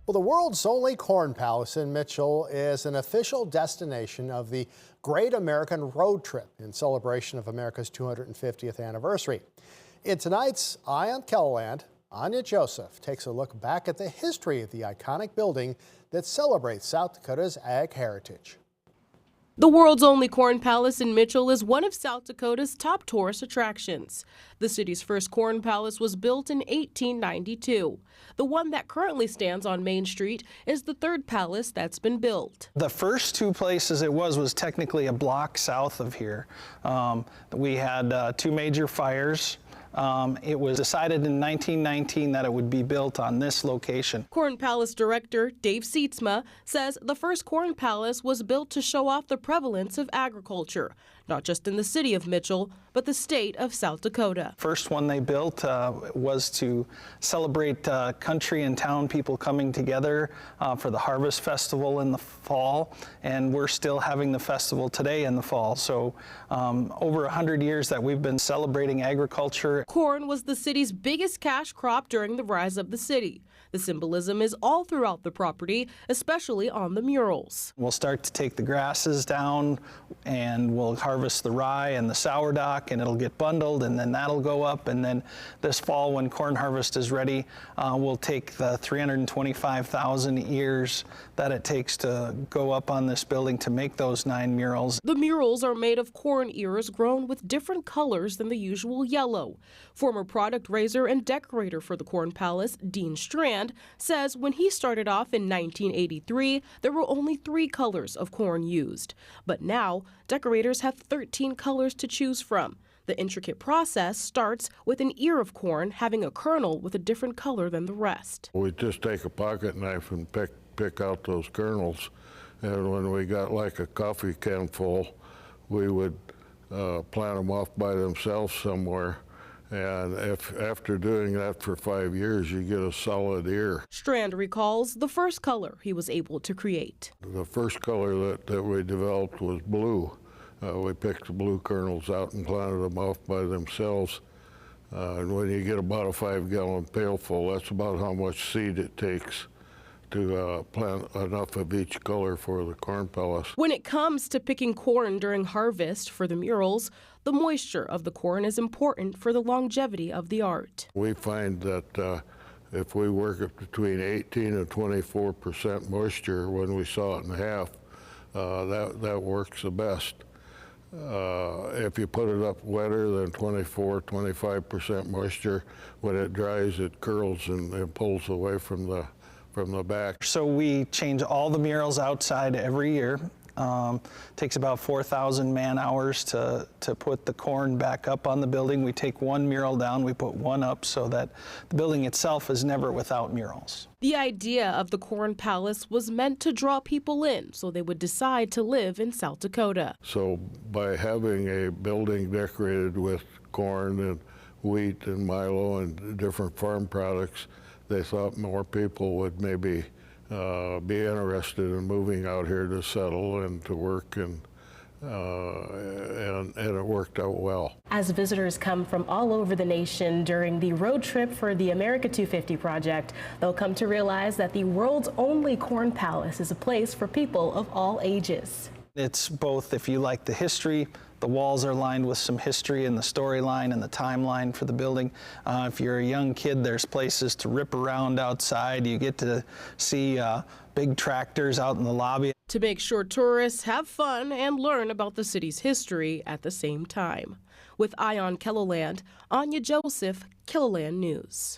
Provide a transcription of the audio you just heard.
Well, the world's only corn palace in Mitchell is an official destination of the Great American Road Trip in celebration of America's 250th anniversary. In tonight's Eye on KELOLAND, Anya Joseph takes a look back at the history of the iconic building that celebrates South Dakota's ag heritage. The world's only corn palace in Mitchell is one of South Dakota's top tourist attractions. The city's first corn palace was built in 1892. The one that currently stands on Main Street is the third palace that's been built. The first two places it was technically a block south of here. We had two major fires. It was decided in 1919 that it would be built on this location. Corn Palace director Dave Sietsma says the first corn palace was built to show off the prevalence of agriculture, not just in the city of Mitchell, but the state of South Dakota. First one they built was to celebrate country and town people coming together for the Harvest Festival in the fall, and we're still having the festival today in the fall. So over 100 years that we've been celebrating agriculture. Corn was the city's biggest cash crop during the rise of the city. The symbolism is all throughout the property, especially on the murals. We'll start to take the grasses down and we'll harvest the rye and the sourdock, and it'll get bundled, and then that'll go up. And then this fall, when corn harvest is ready, we'll take the 325,000 ears that it takes to go up on this building to make those 9 murals. The murals are made of corn ears grown with different colors than the usual yellow. Former product raiser and decorator for the Corn Palace, Dean Strand, says when he started off in 1983, there were only 3 colors of corn used. But now, decorators have 13 colors to choose from. The intricate process starts with an ear of corn having a kernel with a different color than the rest. We just take a pocket knife and pick out those kernels, and when we got like a coffee can full, we would plant them off by themselves somewhere. And if after doing that for 5 years, you get a solid ear. Strand recalls the first color he was able to create. The first color that we developed was blue. We picked the blue kernels out and planted them off by themselves. And when you get about a 5-gallon pailful, that's about how much seed it takes to plant enough of each color for the corn palace. When it comes to picking corn during harvest for the murals, the moisture of the corn is important for the longevity of the art. We find that if we work at between 18 and 24% moisture when we saw it in half, that works the best. If you put it up wetter than 24-25% moisture, when it dries, it curls and pulls away from the back. So we change all the murals outside every year. Takes about 4,000 man hours to put the corn back up on the building. We take one mural down, we put one up so that the building itself is never without murals. The idea of the Corn Palace was meant to draw people in so they would decide to live in South Dakota. So by having a building decorated with corn and wheat and milo and different farm products, they thought more people would maybe be interested in moving out here to settle and to work, and it worked out well. As visitors come from all over the nation during the road trip for the America 250 project, they'll come to realize that the world's only corn palace is a place for people of all ages. It's both, if you like the history, the walls are lined with some history and the storyline and the timeline for the building. If you're a young kid, there's places to rip around outside. You get to see big tractors out in the lobby. To make sure tourists have fun and learn about the city's history at the same time. With Eye on KELOLAND, Anya Joseph, KELOLAND News.